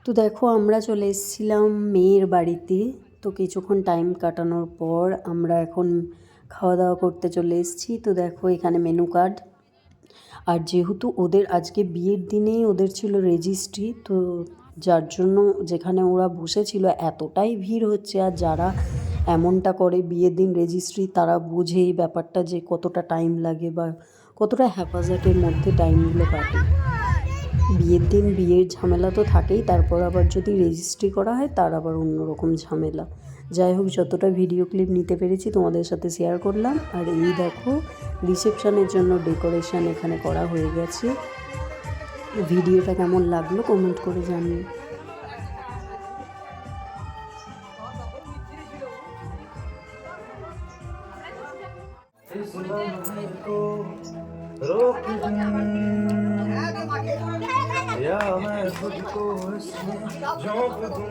তো দেখো আমরা চলে এসেছিলাম মেয়ের বাড়িতে। তো কিছুক্ষণ টাইম কাটানোর পর আমরা এখন খাওয়া দাওয়া করতে চলে এসেছি। তো দেখো এখানে মেনু কার্ড। আর যেহেতু ওদের আজকে বিয়ের দিনেই ওদের ছিল রেজিস্ট্রি, তো যার জন্য যেখানে ওরা বসেছিল এতটাই ভিড় হচ্ছে। আর যারা এমনটা করে বিয়ের দিন রেজিস্ট্রি, তারা বোঝে এই ব্যাপারটা যে কতটা টাইম লাগে বা কতটা হ্যাপাজার্টের মধ্যে টাইমগুলো কাটে। বিয়ের দিন বিয়ের ঝামেলা তো থাকেই, তারপর আবার যদি রেজিস্ট্রি করা হয় তার আবার অন্যরকম ঝামেলা। যাই হোক, যতটা ভিডিও ক্লিপ নিতে পেরেছি তোমাদের সাথে শেয়ার করলাম। আর এই দেখো রিসেপশনের জন্য ডেকোরেশন এখানে করা হয়ে গেছে। ভিডিওটা কেমন লাগলো কমেন্ট করে জানিও। या मैं खुद को इसमें झोंक दूं।